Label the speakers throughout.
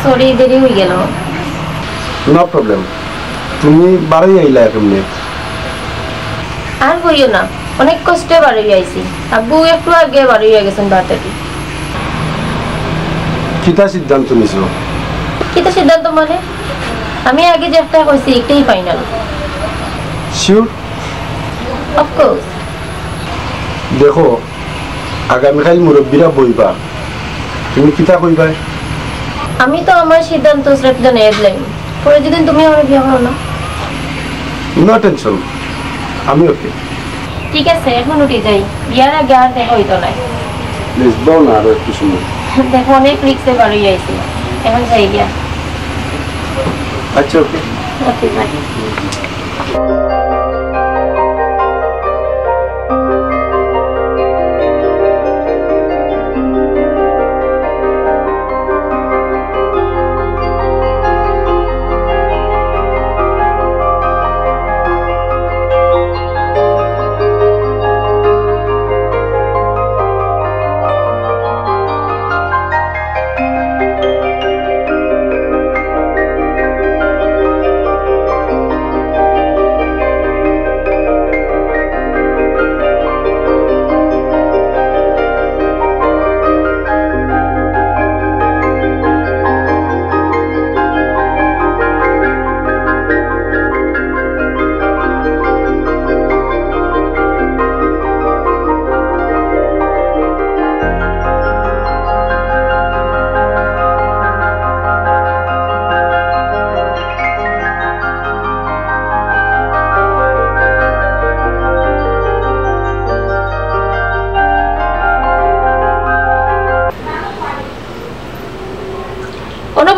Speaker 1: Sorry দেরি হয়ে গেল।
Speaker 2: No problem. তুমি বাড়ি আইলা কেমনে?
Speaker 1: আর কইও না, অনেক কষ্টে বাড়ি আইছি। আব্বু একটু আগে বাড়ি গেছেন বাড়ি থেকে।
Speaker 2: কিতা সিদ্ধান্ত নিছো?
Speaker 1: কিতা সিদ্ধান্ত মানে? আমি আগে যেটা কইছি এটাই ফাইনাল।
Speaker 2: শিওর?
Speaker 1: অফকোর্স।
Speaker 2: দেখো, আগামীকাল মুরব্বীরা বইবা, তুমি কিতা কইবা?
Speaker 1: আমি তো আমার সিদ্ধান্ত সেটা জানিয়ে দিলাম। পরে যেদিন তুমি আমার বিয়ে করো না।
Speaker 2: নো টেনশন, আমি ওকে।
Speaker 1: ঠিক আছে, এখন উঠে যাই, বিয়ার আগে আর দেখা হইতো না।
Speaker 2: প্লিজ দাও না আরো একটু সময়।
Speaker 1: দেখো অনেক রিক্সে বাড়ি আইছি, এখন যাই গিয়া।
Speaker 2: আচ্ছা ওকে।
Speaker 1: Okay bye.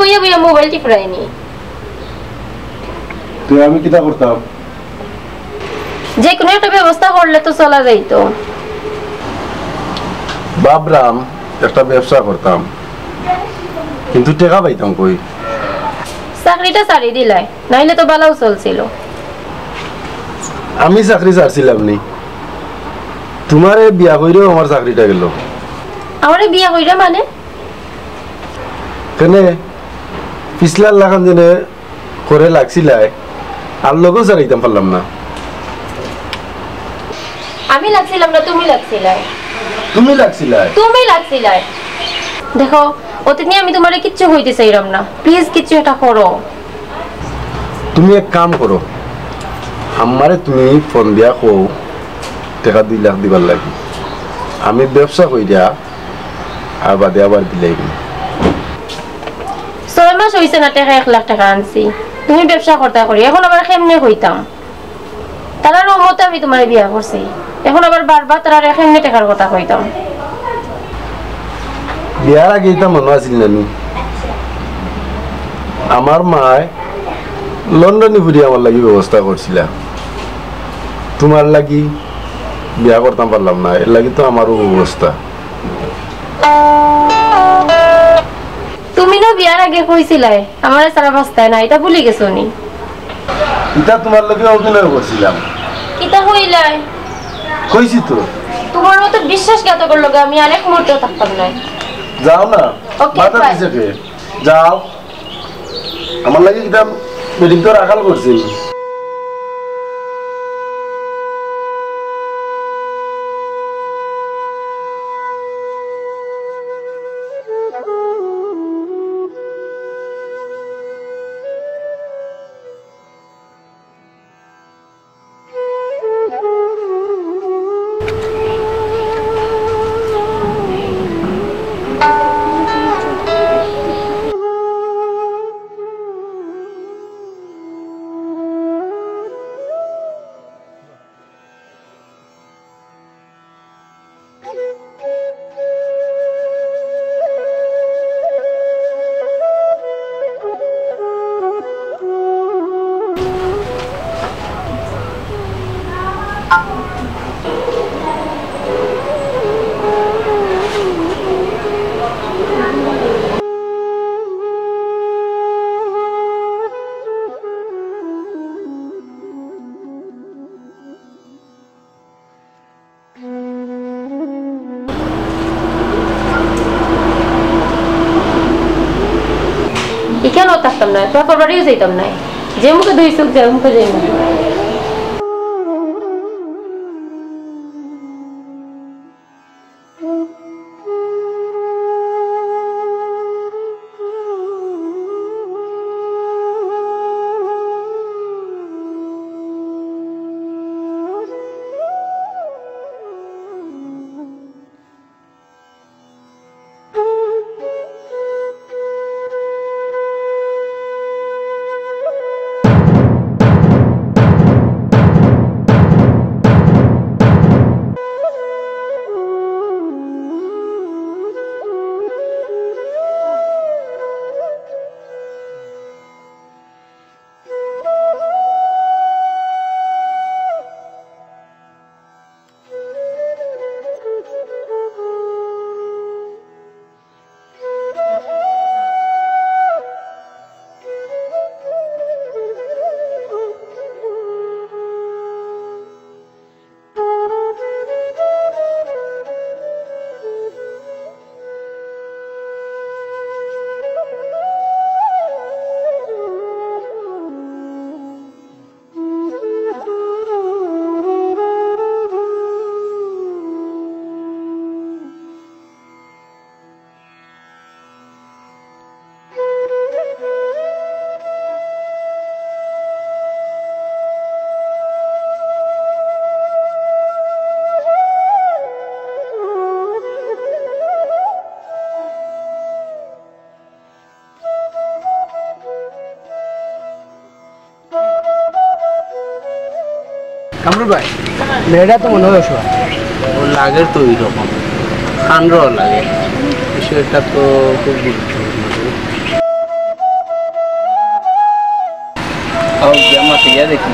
Speaker 1: বইয়া বইয়া মোবাইল টিপরাইনি।
Speaker 2: তুই আমি কিতা করতাম?
Speaker 1: যে কোনো একটা ব্যবস্থা করলে তো চলা যাইতো।
Speaker 2: বাবরাম একটা ব্যবসা করতাম, কিন্তু টাকা পাইতাম কই?
Speaker 1: চাকরিটা ছাড়ি দিলাই, নাইলে তো ভালোও চলছিল।
Speaker 2: আমি চাকরি ছাড়ছিলাম নি, তোমারে বিয়া কইরেও আমার চাকরিটা গেল।
Speaker 1: আমারে বিয়া কইরা মানে?
Speaker 2: কেনে পিছলার লাগান জেনে করে লাগছিলাই, আর লগেও ছাড়াইতাম পারলাম না।
Speaker 1: আমি লাগছিলাম না, তুমি লাগছিলাই।
Speaker 2: তুমি লাগছিলাই?
Speaker 1: তুমি লাগছিলাই। দেখো অতীত নিয়ে আমি তোমারে কিচ্ছু হইতে চাইরাম না, প্লিজ কিচ্ছু এটা করো।
Speaker 2: তুমি এক কাম করো, আমারে তুমি ফোন দিয়া কও টাকা 2 লাখ দিবার লাগি, আমি ব্যবসা কইরা আর বাদে আবার দিলাই।
Speaker 1: 6 মাস হইছে না টাকা 1 লাখ টাকা আনছি, তুমি ব্যবসা করতে করি, এখন আবার কেমনে কইতাম? তারা রহমতে আমি তোমারে বিয়া করছি, এখন আবার বারবার তারা কেমনে টাকার কথা কইতাম?
Speaker 2: বিয়ার আগে এটা মনে আছিল নানি, আমার মায় লন্ডনে ঘুরি আমার লাগি ব্যবস্থা করছিল, তোমার লাগি বিয়া করতাম পারলাম না, এর লাগি তো আমারও অবস্থা।
Speaker 1: তুমি না বিয়ার আগে কইছিলাই আমার সারা বাস্তায় না, এটা ভুলে গেছো নি?
Speaker 2: এটা তোমার লগে অভিনয় করছিলাম।
Speaker 1: কিতা কইলাই?
Speaker 2: কইছি তো।
Speaker 1: তোমার মতো বিশ্বাসঘাতকের লগে আমি আরেক মুহূর্তে থাকতাম না।
Speaker 2: যাও না,
Speaker 1: Okay,
Speaker 2: বাধা
Speaker 1: bye.
Speaker 2: দিছে কে? যাও, আমার লাগি এটা মিটিং তো রাখাল করছি।
Speaker 1: এখানেও থাকতাম না, তোর বাড়িও যাইতাম না, যে মুখে দুই চোখ যে মুখে যাই না।
Speaker 3: কামরুল ভাই, মেয়েটা তো মনে হয় অসুখ।
Speaker 4: ও লাগে তো ওই রকম কান্ড লাগে, বিষয়টা তো খুব গুরুত্বপূর্ণ। দেখি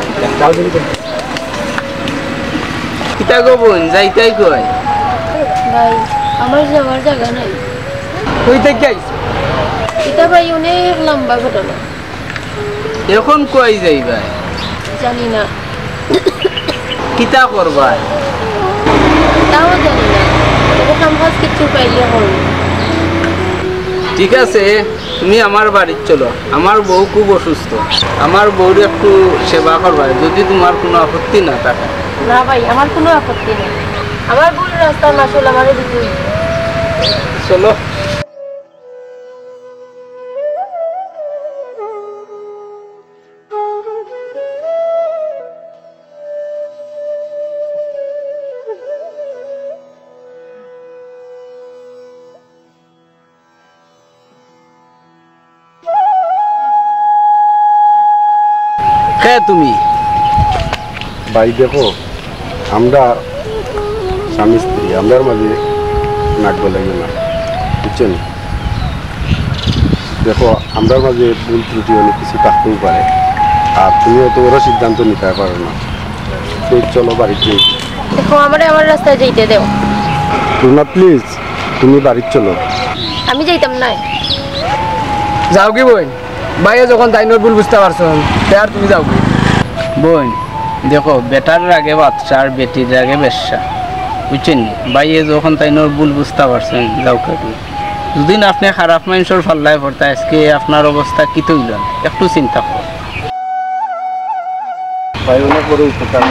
Speaker 4: কিতা গো বোন, যাইতাই কয়
Speaker 1: ভাই আমার যাওয়ার জায়গা নাই।
Speaker 3: কই থেকে আইছ?
Speaker 1: এটা ভাই অনেক লম্বা ঘটনা।
Speaker 4: এখন কই যাইবা?
Speaker 1: জানি না,
Speaker 4: কিতা করবা?
Speaker 1: তাও জানি না, তবে কাম কাজ কিছু পাইলে করবো।
Speaker 4: ঠিক আছে, তুমি আমার বাড়ির চলো। আমার বউ খুব অসুস্থ, আমার বউর একটু সেবা করবা, যদি তোমার কোনো আপত্তি না থাকে।
Speaker 1: না ভাই, আমার কোনো আপত্তি নেই। আমার ভুল রাস্তার মাসুল আমার দিতে হইবে।
Speaker 4: চলো। কে তুমি?
Speaker 2: ভাই দেখো, আমরা স্বামী স্ত্রী, আমরার মাঝে নাক গলাইও না, বুঝছেন? দেখো, আমরার মাঝে ভুল ত্রুটি অনেক কিছু থাকতেও পারে, আর তুমিও তো ওরা সিদ্ধান্ত নিতে পারো না। তো চলো বাড়িতে।
Speaker 1: দেখো, আমারে আমার রাস্তায় যাইতে দেও।
Speaker 2: রুনা প্লিজ, তুমি বাড়ির চলো।
Speaker 1: আমি যাইতাম না।
Speaker 3: যাও কি বোন? ভাইয়া যখন তাইনোর ভুল বুঝতে পারছো, আর তুমি যাও কি?
Speaker 4: বোন দেখো, বেটার আগে বাচ্চা আর বেটির আগে বেশ্যা, বুঝছেন? বাইয়ে যখন তাইনোর ভুল বুঝতে পারছেন, যাও কাকি। যদি আপনি খারাপ মানুষের ফাল্লায় পড়তে, আজকে আপনার অবস্থা কি তৈল, একটু চিন্তা কর।
Speaker 2: ভাই অনেক বড় উপকার।